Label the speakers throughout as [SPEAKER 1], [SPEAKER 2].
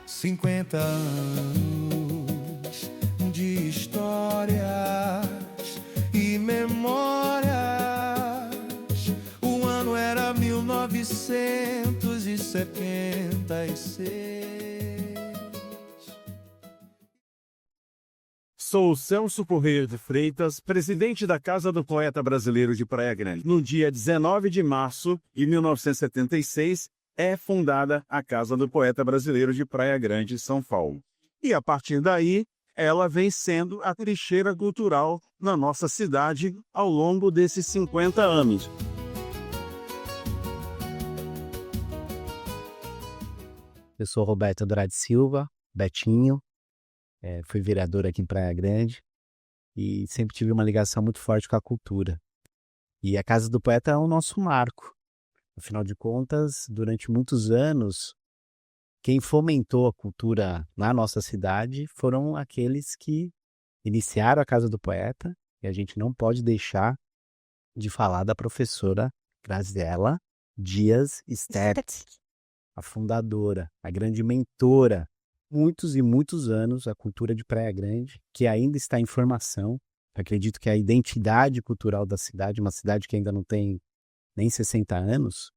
[SPEAKER 1] 50 anos de histórias e memórias. O ano era 1976.
[SPEAKER 2] Sou Celso Corrêa de Freitas, presidente da Casa do Poeta Brasileiro de Praia Grande. No dia 19 de março de 1976, é fundada a Casa do Poeta Brasileiro de Praia Grande, São Paulo. E a partir daí, ela vem sendo a trincheira cultural na nossa cidade ao longo desses 50 anos.
[SPEAKER 3] Eu sou Roberto Andrade Silva, Betinho, fui vereador aqui em Praia Grande e sempre tive uma ligação muito forte com a cultura. E a Casa do Poeta é o nosso marco. Afinal de contas, durante muitos anos, quem fomentou a cultura na nossa cidade foram aqueles que iniciaram a Casa do Poeta, e a gente não pode deixar de falar da professora Graziela Dias Stertz, a fundadora, a grande mentora, muitos e muitos anos, a cultura de Praia Grande, que ainda está em formação. Acredito que a identidade cultural da cidade, uma cidade que ainda não tem nem 60 anos,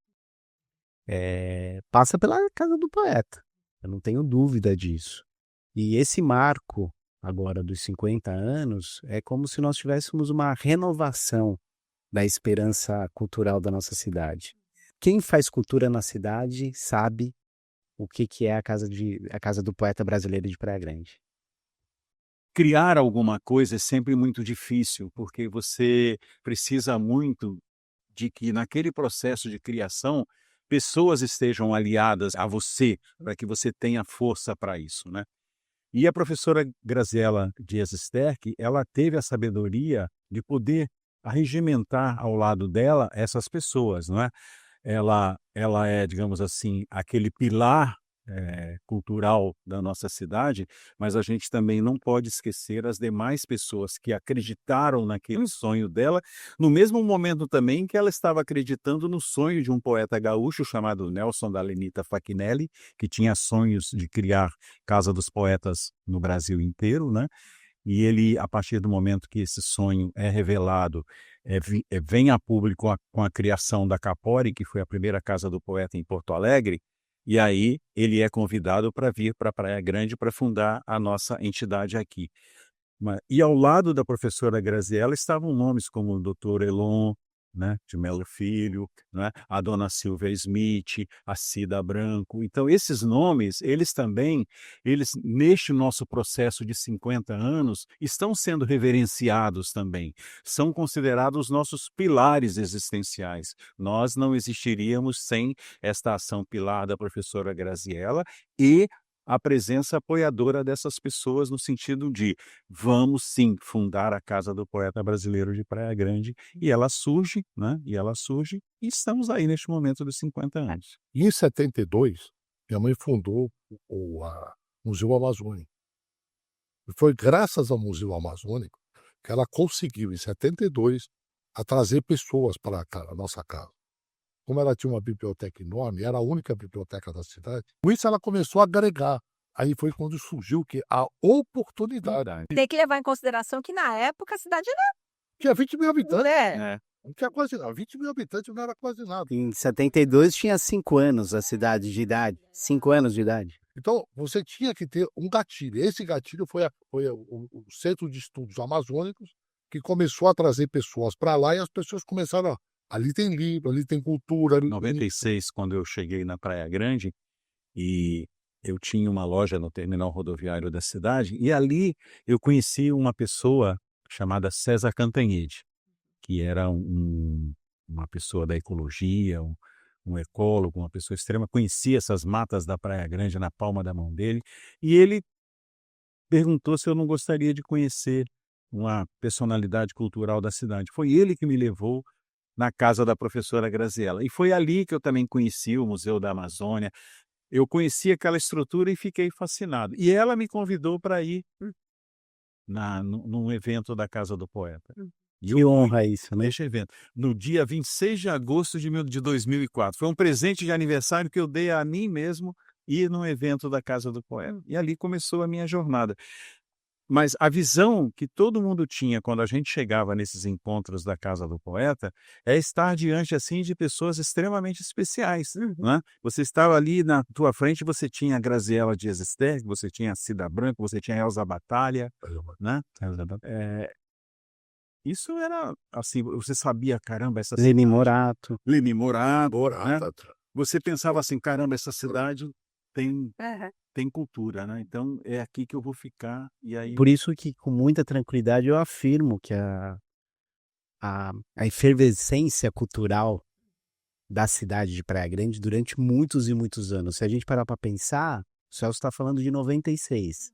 [SPEAKER 3] passa pela Casa do Poeta. Eu não tenho dúvida disso. E esse marco, agora dos 50 anos, é como se nós tivéssemos uma renovação da esperança cultural da nossa cidade. Quem faz cultura na cidade sabe o que é a Casa do Poeta Brasileiro de Praia Grande.
[SPEAKER 2] Criar alguma coisa é sempre muito difícil, porque você precisa muito de que naquele processo de criação pessoas estejam aliadas a você, para que você tenha força para isso, né? E a professora Graziela Dias Sterck, ela teve a sabedoria de poder arregimentar ao lado dela essas pessoas, não é? Ela é, digamos assim, aquele pilar cultural da nossa cidade, mas a gente também não pode esquecer as demais pessoas que acreditaram naquele sonho dela, no mesmo momento também que ela estava acreditando no sonho de um poeta gaúcho chamado Nelson da Lenita Fachinelli, que tinha sonhos de criar Casa dos Poetas no Brasil inteiro, né? E ele, a partir do momento que esse sonho é revelado, vem a público com a criação da Capori, que foi a primeira Casa do Poeta em Porto Alegre, e aí ele é convidado para vir para Praia Grande para fundar a nossa entidade aqui. E ao lado da professora Graziela estavam nomes como o Dr. Elon, né, de Melo Filho, né, a dona Silvia Smith, a Cida Branco. Então, esses nomes, eles neste nosso processo de 50 anos, estão sendo reverenciados também. São considerados nossos pilares existenciais. Nós não existiríamos sem esta ação pilar da professora Graziela e a presença apoiadora dessas pessoas no sentido de vamos sim fundar a Casa do Poeta Brasileiro de Praia Grande, e ela surge, né? E estamos aí neste momento dos 50 anos.
[SPEAKER 4] Em 72, minha mãe fundou o Museu Amazônico. E foi graças ao Museu Amazônico que ela conseguiu, em 72, a trazer pessoas para a nossa casa. Como ela tinha uma biblioteca enorme, era a única biblioteca da cidade, com isso ela começou a agregar. Aí foi quando surgiu a oportunidade.
[SPEAKER 5] Tem que levar em consideração que na época a cidade
[SPEAKER 4] Tinha 20 mil habitantes.
[SPEAKER 5] era...
[SPEAKER 4] Não tinha quase nada. 20 mil habitantes não era quase nada.
[SPEAKER 3] Em 72 tinha 5 anos a cidade de idade. 5 anos de idade.
[SPEAKER 4] Então, você tinha que ter um gatilho. Esse gatilho foi o Centro de Estudos Amazônicos, que começou a trazer pessoas para lá e as pessoas começaram ali tem livro, ali tem cultura.
[SPEAKER 2] Em 96, quando eu cheguei na Praia Grande, e eu tinha uma loja no terminal rodoviário da cidade, e ali eu conheci uma pessoa chamada César Cantanhede, que era uma pessoa da ecologia, um ecólogo, uma pessoa extrema, conhecia essas matas da Praia Grande na palma da mão dele, e ele perguntou se eu não gostaria de conhecer uma personalidade cultural da cidade. Foi ele que me levou na casa da professora Graziela. E foi ali que eu também conheci o Museu da Amazônia. Eu conheci aquela estrutura e fiquei fascinado. E ela me convidou para ir num evento da Casa do Poeta.
[SPEAKER 3] Que honra isso, né?
[SPEAKER 2] Neste evento, no dia 26 de agosto de 2004. Foi um presente de aniversário que eu dei a mim mesmo ir num evento da Casa do Poeta. E ali começou a minha jornada. Mas a visão que todo mundo tinha quando a gente chegava nesses encontros da Casa do Poeta é estar diante, assim, de pessoas extremamente especiais, né. Você estava ali na tua frente, você tinha a Graziella Dias Esther, você tinha a Cida Branco, você tinha a Elza Batalha, né. Isso era, assim, você sabia: "Caramba, essa
[SPEAKER 3] Leni
[SPEAKER 2] cidade".
[SPEAKER 3] Morato.
[SPEAKER 2] Leni Morato, né.
[SPEAKER 4] Morata.
[SPEAKER 2] Você pensava assim: "Caramba, essa cidade tem
[SPEAKER 5] Aham.
[SPEAKER 2] tem cultura, né, então é aqui que eu vou ficar", e aí
[SPEAKER 3] Por isso que, com muita tranquilidade, eu afirmo que a efervescência cultural da cidade de Praia Grande durante muitos e muitos anos. Se a gente parar para pensar, o Celso está falando de 96.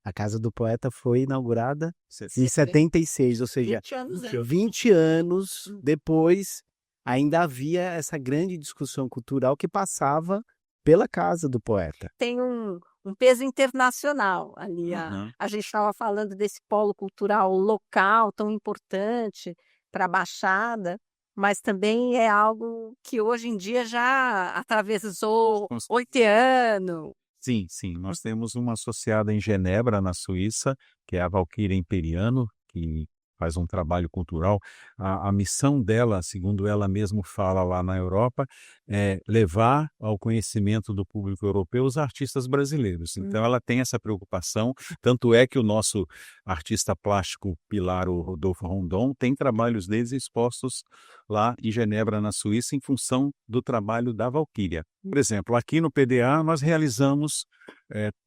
[SPEAKER 3] A Casa do Poeta foi inaugurada em 76, ou seja,
[SPEAKER 5] 20 anos antes.
[SPEAKER 3] 20 anos depois, ainda havia essa grande discussão cultural que passava pela Casa do Poeta.
[SPEAKER 5] Tem um peso internacional ali.
[SPEAKER 2] Uhum.
[SPEAKER 5] A gente estava falando desse polo cultural local tão importante para a Baixada, mas também é algo que hoje em dia já atravessou
[SPEAKER 2] Com
[SPEAKER 5] o oceano.
[SPEAKER 2] Sim, sim. Nós temos uma associada em Genebra, na Suíça, que é a Valquíria Imperiano, que faz um trabalho cultural. A missão dela, segundo ela mesma fala lá na Europa, é levar ao conhecimento do público europeu os artistas brasileiros. Então ela tem essa preocupação, tanto é que o nosso artista plástico pilar, o Rodolfo Rondon, tem trabalhos deles expostos lá em Genebra, na Suíça, em função do trabalho da Valquíria. Por exemplo, aqui no PDA nós realizamos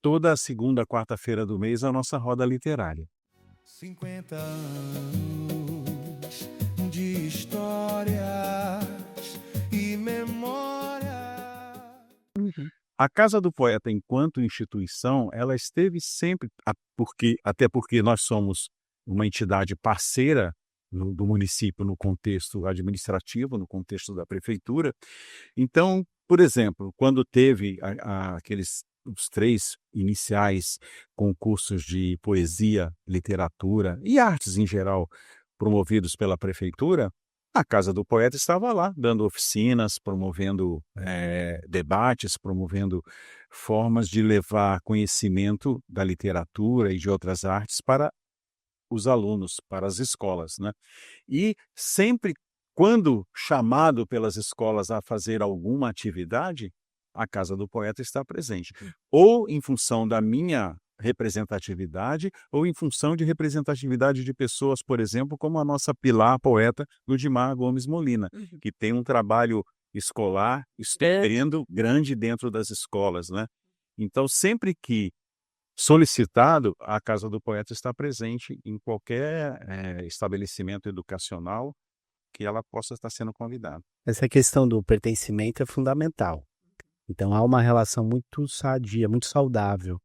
[SPEAKER 2] toda a segunda, quarta-feira do mês a nossa roda literária.
[SPEAKER 1] 50 anos de histórias e memória.
[SPEAKER 2] A Casa do Poeta, enquanto instituição, ela esteve sempre, até porque nós somos uma entidade parceira do município no contexto administrativo, no contexto da prefeitura. Então, por exemplo, quando teve os 3 iniciais concursos de poesia, literatura e artes em geral promovidos pela prefeitura, a Casa do Poeta estava lá, dando oficinas, promovendo debates, promovendo formas de levar conhecimento da literatura e de outras artes para os alunos, para as escolas, né. E sempre quando chamado pelas escolas a fazer alguma atividade, a Casa do Poeta está presente, ou em função da minha representatividade, ou em função de representatividade de pessoas, por exemplo, como a nossa pilar poeta Ludmar Gomes Molina, que tem um trabalho escolar estupendo, grande dentro das escolas, né. Então sempre que solicitado, a Casa do Poeta está presente em qualquer estabelecimento educacional que ela possa estar sendo convidada.
[SPEAKER 3] Essa questão do pertencimento é fundamental. Então há uma relação muito sadia, muito saudável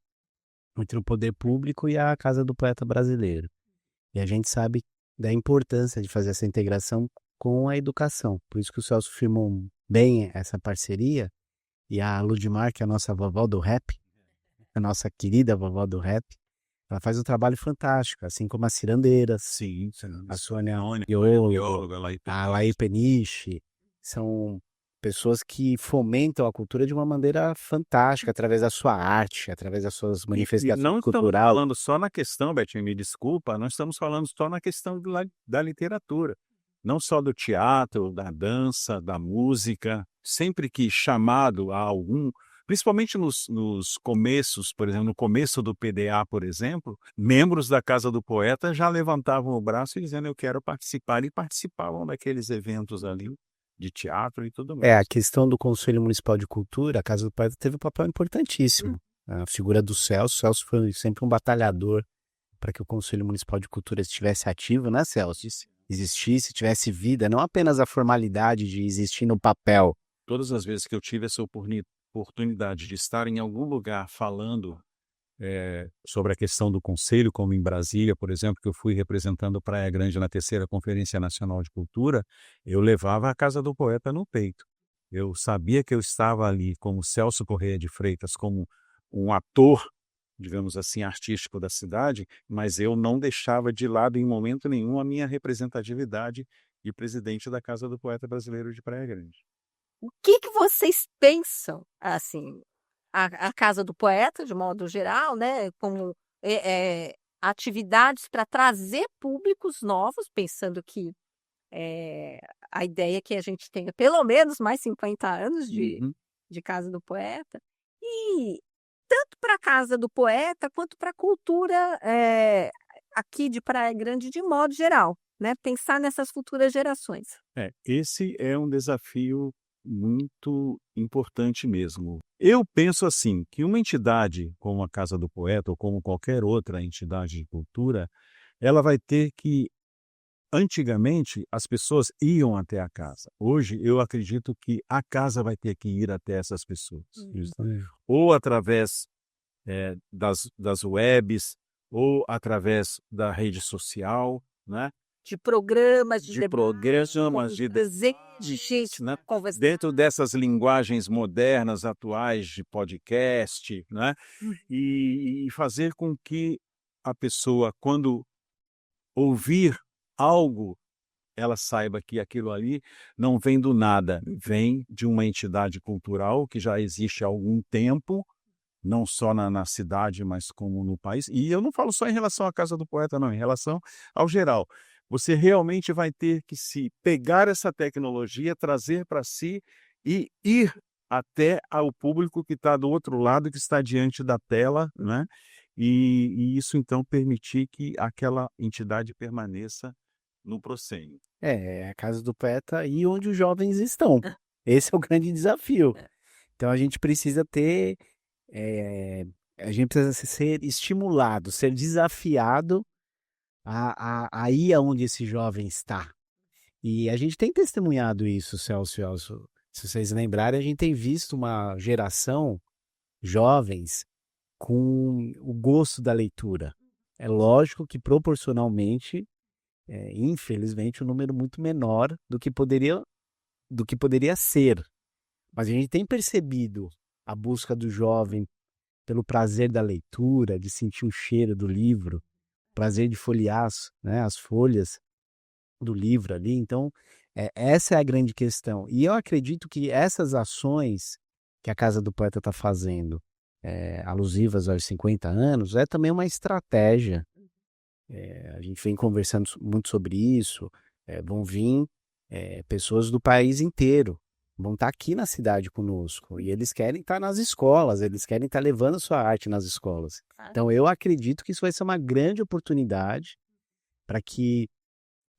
[SPEAKER 3] entre o poder público e a Casa do Poeta brasileiro. E a gente sabe da importância de fazer essa integração com a educação. Por isso que o Celso firmou bem essa parceria, e a Ludmar, que é a nossa vovó do rap, a nossa querida vovó do rap, ela faz um trabalho fantástico, assim como as cirandeiras,
[SPEAKER 2] Sim,
[SPEAKER 3] a Sônia
[SPEAKER 2] bióloga,
[SPEAKER 3] a Laí Peniche, são pessoas que fomentam a cultura de uma maneira fantástica, através da sua arte, através das suas
[SPEAKER 2] e
[SPEAKER 3] manifestações
[SPEAKER 2] não estamos
[SPEAKER 3] culturais.
[SPEAKER 2] falando só na questão, Betinho, me desculpa, não estamos falando só na questão da literatura, não só do teatro, da dança, da música, sempre que chamado a algum, principalmente nos começos, por exemplo, no começo do PDA, por exemplo, membros da Casa do Poeta já levantavam o braço e dizendo: "Eu quero participar", e participavam daqueles eventos ali, de teatro e tudo
[SPEAKER 3] É, a
[SPEAKER 2] mais.
[SPEAKER 3] questão do Conselho Municipal de Cultura, a Casa do Poeta teve um papel importantíssimo. A figura do Celso, Celso foi sempre um batalhador para que o Conselho Municipal de Cultura estivesse ativo, né, Celso? Existisse, tivesse vida, não apenas a formalidade de existir no papel.
[SPEAKER 2] Todas as vezes que eu tive essa oportunidade de estar em algum lugar falando sobre a questão do conselho, como em Brasília, por exemplo, que eu fui representando Praia Grande na 3ª Conferência Nacional de Cultura, eu levava a Casa do Poeta no peito. Eu sabia que eu estava ali como Celso Corrêa de Freitas, como um ator, digamos assim, artístico da cidade, mas eu não deixava de lado em momento nenhum a minha representatividade de presidente da Casa do Poeta Brasileiro de Praia Grande.
[SPEAKER 5] O que vocês pensam, assim, a Casa do Poeta, de modo geral, né, como atividades para trazer públicos novos, pensando que a ideia é que a gente tenha pelo menos mais 50 anos
[SPEAKER 2] Uhum.
[SPEAKER 5] de Casa do Poeta, e tanto para a Casa do Poeta quanto para a cultura aqui de Praia Grande de modo geral, né? Pensar nessas futuras gerações.
[SPEAKER 2] Esse é um desafio muito importante mesmo. Eu penso assim, que uma entidade como a Casa do Poeta ou como qualquer outra entidade de cultura, ela vai ter que antigamente as pessoas iam até a casa. Hoje eu acredito que a casa vai ter que ir até essas pessoas. Ou através das webs, ou através da rede social, né?
[SPEAKER 5] De programas,
[SPEAKER 2] De programas, de
[SPEAKER 5] desenho de gente,
[SPEAKER 2] né?
[SPEAKER 5] conversar.
[SPEAKER 2] Dentro dessas linguagens modernas, atuais, de podcast, né? E fazer com que a pessoa, quando ouvir algo, ela saiba que aquilo ali não vem do nada, vem de uma entidade cultural que já existe há algum tempo, não só na cidade, mas como no país. E eu não falo só em relação à Casa do Poeta, não, em relação ao geral. Você realmente vai ter que se pegar essa tecnologia, trazer para si e ir até ao público que está do outro lado, que está diante da tela, né? E isso então permitir que aquela entidade permaneça no proscênio.
[SPEAKER 3] É a Casa do Poeta e onde os jovens estão. Esse é o grande desafio. Então a gente precisa ter, a gente precisa ser estimulado, ser desafiado a ir aonde esse jovem está. E a gente tem testemunhado isso, Celso. Se vocês lembrarem, a gente tem visto uma geração jovens com o gosto da leitura. É lógico que proporcionalmente, infelizmente, um número muito menor do que poderia ser. Mas a gente tem percebido a busca do jovem pelo prazer da leitura, de sentir o cheiro do livro, prazer de folhear as folhas do livro ali. Então, essa é a grande questão. E eu acredito que essas ações que a Casa do Poeta está fazendo, alusivas aos 50 anos, é também uma estratégia. A gente vem conversando muito sobre isso. Vão vir pessoas do país inteiro, vão estar aqui na cidade conosco, e eles querem estar nas escolas, eles querem estar levando sua arte nas escolas. Então eu acredito que isso vai ser uma grande oportunidade para que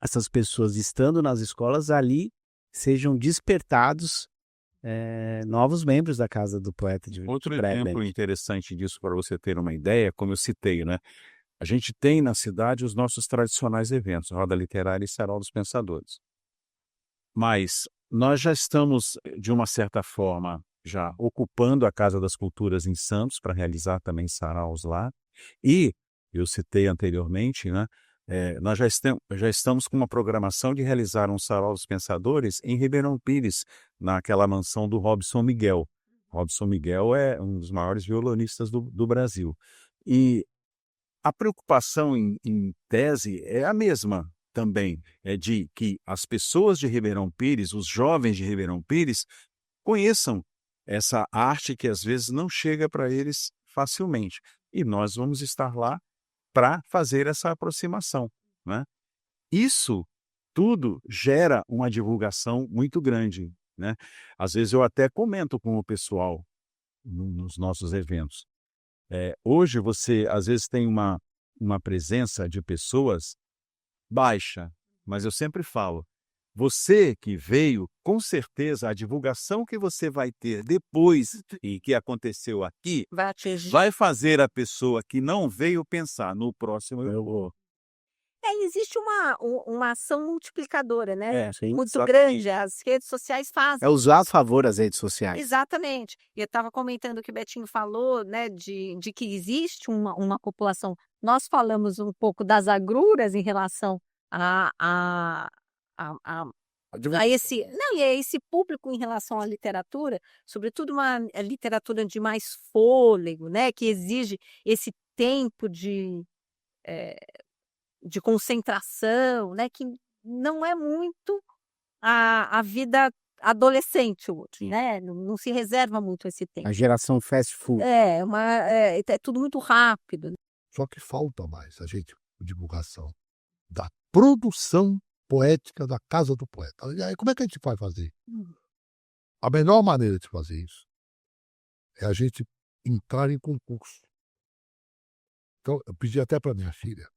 [SPEAKER 3] essas pessoas, estando nas escolas ali, sejam despertados novos membros da Casa do Poeta de
[SPEAKER 2] Outro
[SPEAKER 3] Praia
[SPEAKER 2] exemplo
[SPEAKER 3] Grande.
[SPEAKER 2] interessante disso, para você ter uma ideia, como eu citei, né? A gente tem na cidade os nossos tradicionais eventos, Roda Literária e Sarau dos Pensadores. Mas nós já estamos, de uma certa forma, já ocupando a Casa das Culturas em Santos para realizar também saraus lá. E, eu citei anteriormente, né? Nós já estamos com uma programação de realizar um Sarau dos Pensadores em Ribeirão Pires, naquela mansão do Robson Miguel. Robson Miguel é um dos maiores violonistas do Brasil. E a preocupação em tese é a mesma também, é de que as pessoas de Ribeirão Pires, os jovens de Ribeirão Pires, conheçam essa arte que às vezes não chega para eles facilmente. E nós vamos estar lá para fazer essa aproximação, né? Isso tudo gera uma divulgação muito grande, né? Às vezes eu até comento com o pessoal nos nossos eventos. Hoje você às vezes tem uma presença de pessoas baixa, mas eu sempre falo, você que veio, com certeza a divulgação que você vai ter depois e que aconteceu aqui,
[SPEAKER 5] Vai atingir.
[SPEAKER 2] vai fazer a pessoa que não veio pensar, no próximo eu vou.
[SPEAKER 5] Existe uma ação multiplicadora, né?
[SPEAKER 3] Sim,
[SPEAKER 5] Muito
[SPEAKER 2] exatamente.
[SPEAKER 5] grande. As redes sociais fazem.
[SPEAKER 3] é usar a favor as redes sociais.
[SPEAKER 5] Exatamente. E eu estava comentando que o Betinho falou, né, de que existe uma população. Nós falamos um pouco das agruras em relação a esse, não, e a esse público em relação à literatura, sobretudo uma literatura de mais fôlego, né, que exige esse tempo de concentração, né, que não é muito a vida adolescente hoje,
[SPEAKER 3] Sim.
[SPEAKER 5] né? Não se reserva muito esse tempo.
[SPEAKER 3] A geração fast food.
[SPEAKER 5] É tudo muito rápido.
[SPEAKER 4] Só que falta mais a gente divulgação da produção poética da Casa do Poeta. E aí, como é que a gente vai fazer? A melhor maneira de fazer isso é a gente entrar em concurso. Então, eu pedi até para minha filha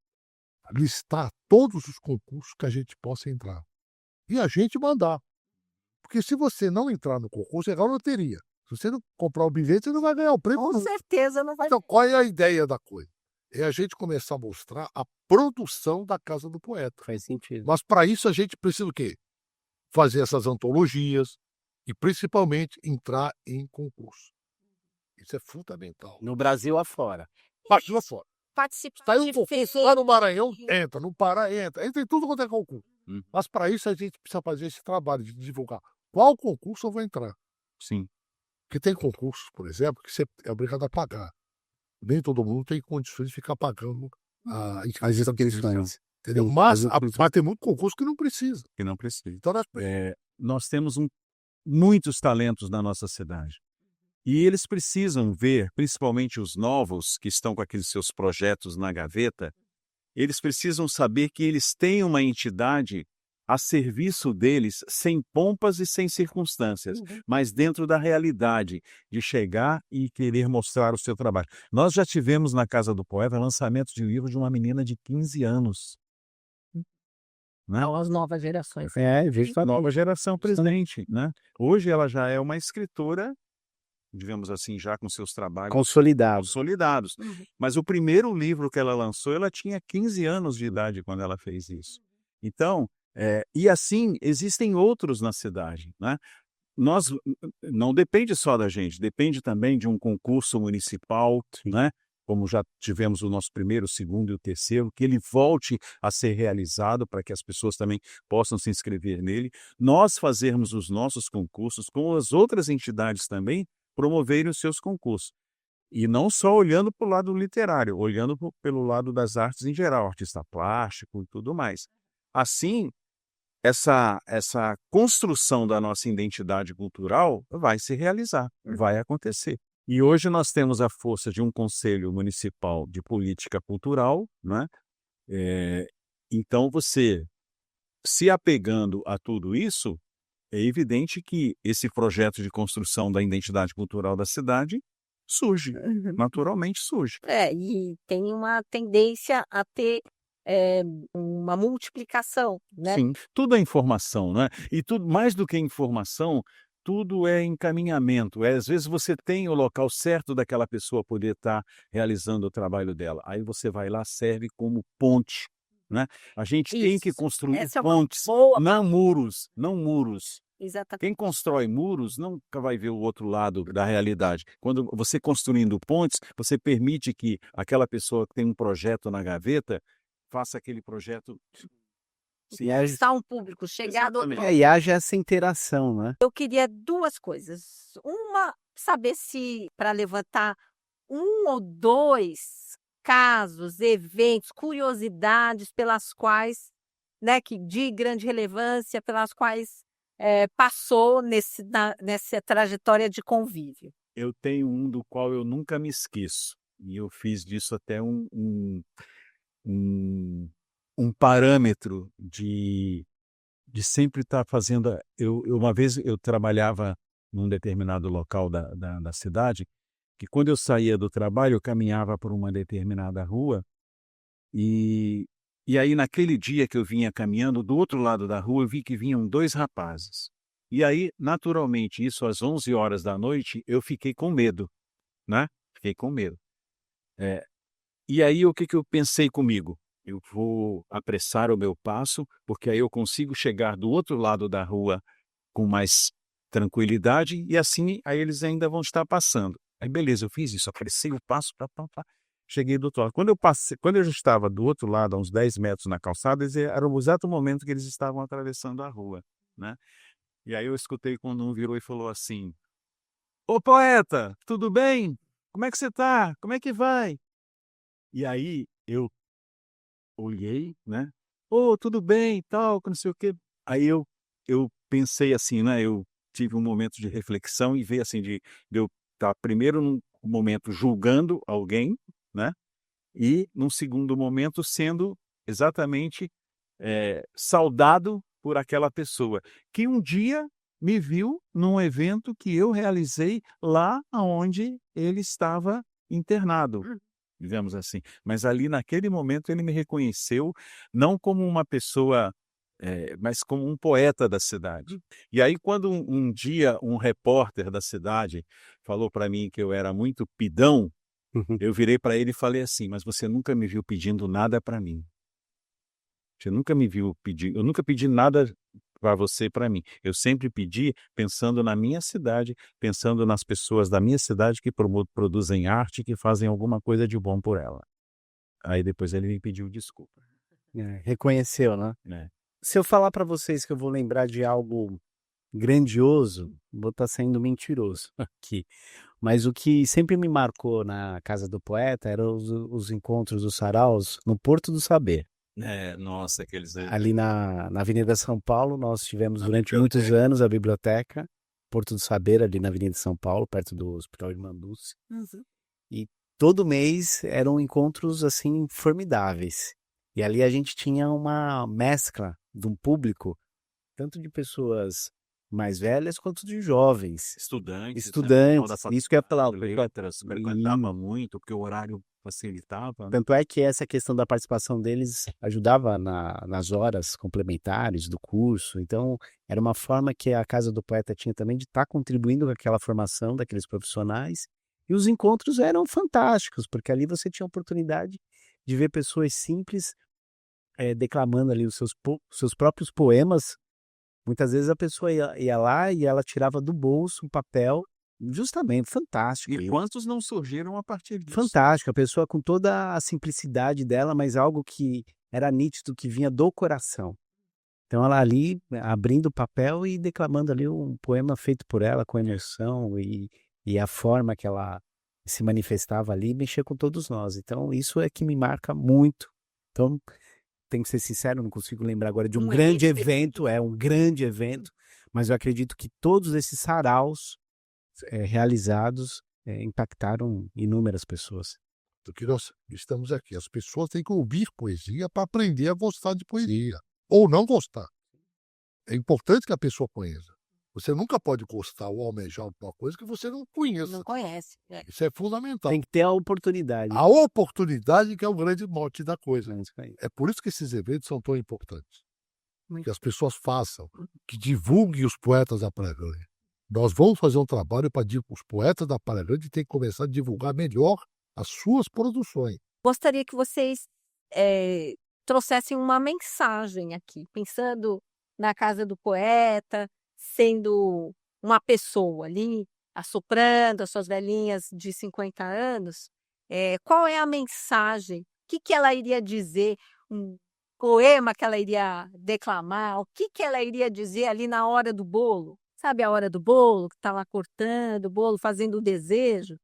[SPEAKER 4] listar todos os concursos que a gente possa entrar. E a gente mandar. Porque se você não entrar no concurso, é igual loteria. Se você não comprar o bilhete, você não vai ganhar o prêmio.
[SPEAKER 5] Com certeza não vai.
[SPEAKER 4] Então, qual é a ideia da coisa? É a gente começar a mostrar a produção da Casa do Poeta.
[SPEAKER 3] Faz sentido.
[SPEAKER 4] Mas para isso a gente precisa o quê? Fazer essas antologias e principalmente entrar em concurso. Isso é fundamental.
[SPEAKER 3] No Brasil afora.
[SPEAKER 4] Partiu lá fora.
[SPEAKER 5] Participar
[SPEAKER 4] Saiu um
[SPEAKER 5] de
[SPEAKER 4] concurso lá no Maranhão, entra. No Pará, entra. Entra em tudo quanto é concurso.
[SPEAKER 2] Hum.
[SPEAKER 4] Mas para isso a gente precisa fazer esse trabalho de divulgar qual concurso eu vou entrar.
[SPEAKER 2] Sim.
[SPEAKER 4] Porque tem concursos, por exemplo, que você é obrigado a pagar. Nem todo mundo tem condições de ficar pagando
[SPEAKER 3] Às vezes aqueles sonhos.
[SPEAKER 4] entendeu?
[SPEAKER 3] Sim,
[SPEAKER 4] Mas
[SPEAKER 3] mas
[SPEAKER 4] tem muito concurso que não precisa.
[SPEAKER 2] Que não precisa.
[SPEAKER 4] Então,
[SPEAKER 2] Nós temos muitos talentos na nossa cidade. E eles precisam ver, principalmente os novos que estão com aqueles seus projetos na gaveta, eles precisam saber que eles têm uma entidade a serviço deles sem pompas e sem circunstâncias, mas dentro da realidade de chegar e querer mostrar o seu trabalho. Nós já tivemos na Casa do Poeta lançamento de livro de uma menina de 15 anos. Né?
[SPEAKER 5] Não, as novas gerações.
[SPEAKER 2] A nova geração presente, né? Hoje ela já é uma escritora, digamos assim, já com seus trabalhos consolidados. Mas o primeiro livro que ela lançou, ela tinha 15 anos de idade quando ela fez isso. Então, e assim, existem outros na cidade, né? Não depende só da gente, depende também de um concurso municipal, né? Como já tivemos o nosso primeiro, o segundo e o terceiro, que ele volte a ser realizado para que as pessoas também possam se inscrever nele. Nós fazermos os nossos concursos, com as outras entidades também promoverem os seus concursos. E não só olhando para o lado literário, olhando pelo lado das artes em geral, artista plástico e tudo mais. Assim, essa construção da nossa identidade cultural vai se realizar, vai acontecer. E hoje nós temos a força de um Conselho Municipal de Política Cultural, né? Então você, se apegando a tudo isso, é evidente que esse projeto de construção da identidade cultural da cidade surge, naturalmente surge.
[SPEAKER 5] E tem uma tendência a ter uma multiplicação, né?
[SPEAKER 2] Sim, tudo é informação, né? E tudo, mais do que informação, tudo é encaminhamento. Às vezes você tem o local certo daquela pessoa poder estar realizando o trabalho dela. Aí você vai lá, serve como ponte, né? A gente tem que construir
[SPEAKER 5] Essa é uma
[SPEAKER 2] pontes,
[SPEAKER 5] boa.
[SPEAKER 2] não muros.
[SPEAKER 5] Exatamente.
[SPEAKER 2] Quem constrói muros nunca vai ver o outro lado da realidade. Quando você construindo pontes, você permite que aquela pessoa que tem um projeto na gaveta faça aquele projeto.
[SPEAKER 5] Está um público chegado.
[SPEAKER 3] E haja essa interação, né?
[SPEAKER 5] Eu queria duas coisas. Uma, saber se para levantar um ou dois casos, eventos, curiosidades pelas quais, né, que de grande relevância, pelas quais passou nessa trajetória de convívio.
[SPEAKER 2] Eu tenho um do qual eu nunca me esqueço. E eu fiz disso até um parâmetro de sempre estar fazendo. Uma vez eu trabalhava num determinado local da cidade, que quando eu saía do trabalho, eu caminhava por uma determinada rua, e aí naquele dia que eu vinha caminhando, do outro lado da rua, eu vi que vinham dois rapazes. E aí, naturalmente, isso às 11 horas da noite, eu fiquei com medo, né? Fiquei com medo. E aí, o que eu pensei comigo? Eu vou apressar o meu passo, porque aí eu consigo chegar do outro lado da rua com mais tranquilidade, e assim aí eles ainda vão estar passando. Aí beleza, eu fiz isso, apressei o passo, cheguei do outro lado. Quando eu já estava do outro lado, a uns 10 metros na calçada, era o exato momento que eles estavam atravessando a rua, né? E aí eu escutei quando um virou e falou assim: "Ô poeta, tudo bem? Como é que você tá? Como é que vai?" E aí eu olhei, né? "Ô, tudo bem, tal, que não sei o quê." Aí eu pensei assim, né, eu tive um momento de reflexão e veio assim de eu estar primeiro num momento julgando alguém, né, e num segundo momento sendo exatamente, saudado por aquela pessoa, que um dia me viu num evento que eu realizei lá aonde ele estava internado, digamos assim. Mas ali naquele momento ele me reconheceu, não como uma pessoa, mas como um poeta da cidade. E aí quando um dia um repórter da cidade falou para mim que eu era muito pidão, eu virei para ele e falei assim: "Mas você nunca me viu pedindo nada para mim. Você nunca me viu pedir, eu nunca pedi nada para você para mim. Eu sempre pedi pensando na minha cidade, pensando nas pessoas da minha cidade que produzem arte, que fazem alguma coisa de bom por ela". Aí depois ele me pediu desculpa,
[SPEAKER 3] Reconheceu, né?
[SPEAKER 2] né.
[SPEAKER 3] Se eu falar para vocês que eu vou lembrar de algo grandioso, vou estar sendo mentiroso aqui. Mas o que sempre me marcou na casa do poeta eram os encontros, os saraus no Porto do Saber.
[SPEAKER 2] É, nossa, aqueles
[SPEAKER 3] Ali na Avenida São Paulo, nós tivemos
[SPEAKER 2] Na
[SPEAKER 3] durante
[SPEAKER 2] biblioteca.
[SPEAKER 3] muitos anos a biblioteca Porto do Saber, ali na Avenida São Paulo, perto do Hospital Irmanduz. E todo mês eram encontros assim formidáveis. E ali a gente tinha uma mescla de um público, tanto de pessoas mais velhas quanto de jovens.
[SPEAKER 2] Estudantes, né,
[SPEAKER 3] Estudantes,
[SPEAKER 2] pessoal da
[SPEAKER 3] isso que eu ia falar.
[SPEAKER 2] letras, frequentava muito, porque o horário facilitava, né.
[SPEAKER 3] Tanto é que essa questão da participação deles ajudava nas horas complementares do curso. Então, era uma forma que a Casa do Poeta tinha também de estar contribuindo com aquela formação daqueles profissionais. E os encontros eram fantásticos, porque ali você tinha a oportunidade de ver pessoas simples declamando ali os seus próprios poemas. Muitas vezes a pessoa ia lá e ela tirava do bolso um papel, justamente, fantástico.
[SPEAKER 2] E quantos não surgiram a partir disso?
[SPEAKER 3] Fantástico, a pessoa com toda a simplicidade dela, mas algo que era nítido, que vinha do coração. Então ela ali, abrindo o papel e declamando ali um poema feito por ela, com emoção, e a forma que ela se manifestava ali, mexia com todos nós. Então isso é que me marca muito. Então, tenho que ser sincero, não consigo lembrar agora de um grande evento, um grande evento, mas eu acredito que todos esses saraus realizados impactaram inúmeras pessoas.
[SPEAKER 4] Porque nós estamos aqui. As pessoas têm que ouvir poesia para aprender a gostar de poesia. Ou não gostar. É importante que a pessoa conheça. Você nunca pode gostar ou almejar alguma coisa que você não conheça.
[SPEAKER 5] Não conhece.
[SPEAKER 4] Isso é fundamental.
[SPEAKER 3] Tem que ter a oportunidade.
[SPEAKER 4] A oportunidade que é o grande mote da coisa.
[SPEAKER 3] É isso aí.
[SPEAKER 4] É por isso que esses eventos são tão importantes.
[SPEAKER 5] Muito.
[SPEAKER 4] Que as pessoas façam, que divulguem os poetas da Praia Grande. Nós vamos fazer um trabalho para os poetas da Praia Grande têm que começar a divulgar melhor as suas produções.
[SPEAKER 5] Gostaria que vocês trouxessem uma mensagem aqui, pensando na casa do poeta, sendo uma pessoa ali, assoprando as suas velhinhas de 50 anos. Qual é a mensagem? O que ela iria dizer? Um poema que ela iria declamar? O que ela iria dizer ali na hora do bolo? Sabe a hora do bolo, que está lá cortando o bolo, fazendo o desejo?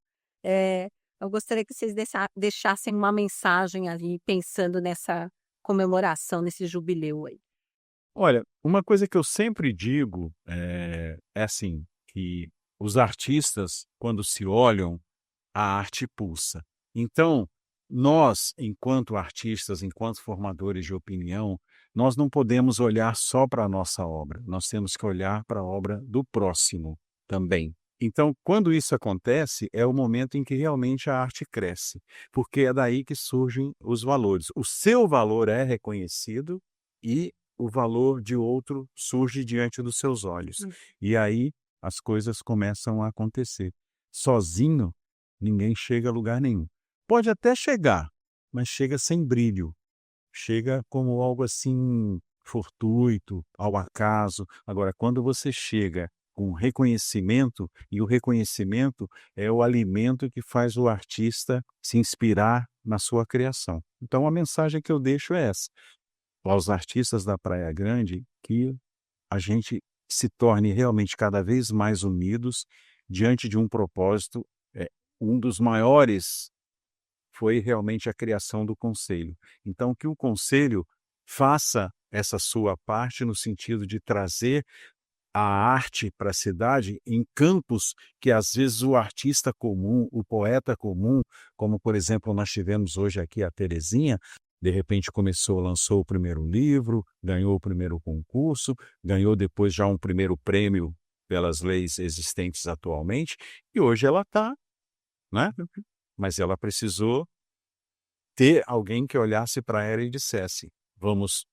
[SPEAKER 5] Eu gostaria que vocês deixassem uma mensagem ali, pensando nessa comemoração, nesse jubileu aí.
[SPEAKER 2] Olha, uma coisa que eu sempre digo é assim, que os artistas, quando se olham, a arte pulsa. Então, nós, enquanto artistas, enquanto formadores de opinião, nós não podemos olhar só para a nossa obra, nós temos que olhar para a obra do próximo também. Então, quando isso acontece, é o momento em que realmente a arte cresce, porque é daí que surgem os valores. O seu valor é reconhecido e o valor de outro surge diante dos seus olhos. E aí as coisas começam a acontecer. Sozinho, ninguém chega a lugar nenhum. Pode até chegar, mas chega sem brilho. Chega como algo assim fortuito, ao acaso. Agora, quando você chega com reconhecimento, e o reconhecimento é o alimento que faz o artista se inspirar na sua criação. Então, a mensagem que eu deixo é essa: aos artistas da Praia Grande, que a gente se torne realmente cada vez mais unidos diante de um propósito. Um dos maiores foi realmente a criação do conselho. Então, que o conselho faça essa sua parte no sentido de trazer a arte para a cidade em campos que às vezes o artista comum, o poeta comum, como por exemplo nós tivemos hoje aqui a Terezinha, de repente lançou o primeiro livro, ganhou o primeiro concurso, ganhou depois já um primeiro prêmio pelas leis existentes atualmente, e hoje ela está, né? Mas ela precisou ter alguém que olhasse para ela e dissesse, vamos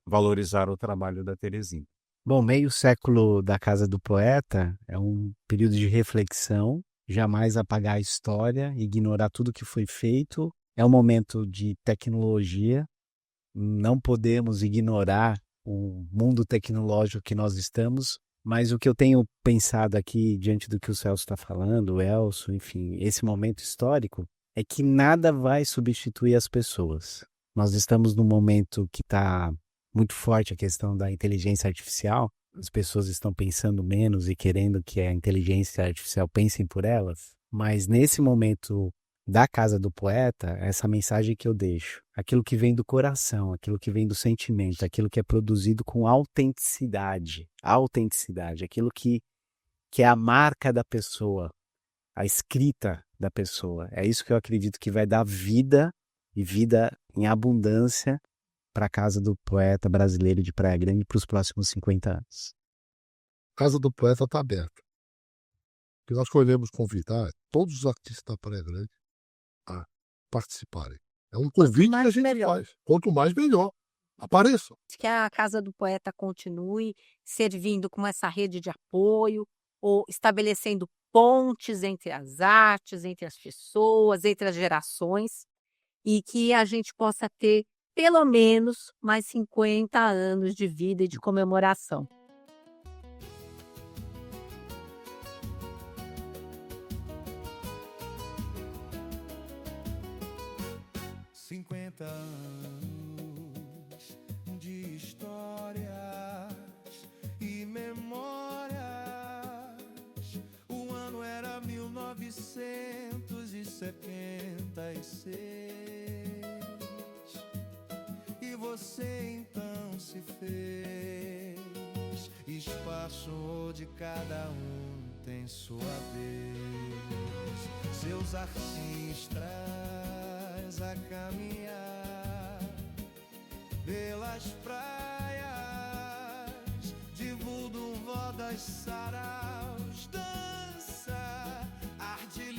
[SPEAKER 2] valorizar o trabalho da Terezinha.
[SPEAKER 3] Bom, meio século da Casa do Poeta é um período de reflexão, jamais apagar a história, ignorar tudo que foi feito. É um momento de tecnologia, não podemos ignorar o mundo tecnológico que nós estamos, mas o que eu tenho pensado aqui, diante do que o Celso está falando, o Elcio, enfim, esse momento histórico, é que nada vai substituir as pessoas. Nós estamos num momento que está muito forte a questão da inteligência artificial, as pessoas estão pensando menos e querendo que a inteligência artificial pense por elas, mas nesse momento da Casa do Poeta, essa mensagem que eu deixo, aquilo que vem do coração, aquilo que vem do sentimento, aquilo que é produzido com autenticidade, aquilo que é a marca da pessoa, a escrita da pessoa. É isso que eu acredito que vai dar vida e vida em abundância para a Casa do Poeta brasileiro de Praia Grande para os próximos 50 anos.
[SPEAKER 4] A Casa do Poeta está aberta. Que nós queremos convidar todos os artistas da Praia Grande a participarem. É um convite que a gente faz. Quanto mais, melhor. Apareçam.
[SPEAKER 5] Que a Casa do Poeta continue servindo como essa rede de apoio, ou estabelecendo pontes entre as artes, entre as pessoas, entre as gerações, e que a gente possa ter pelo menos mais 50 anos de vida e de comemoração.
[SPEAKER 1] Cinquenta anos de histórias e memórias. O ano era 1976 e você então se fez espaço de cada um tem sua vez. Seus artistas a caminhar pelas praias, divulgam voz das saraus, dança, ar de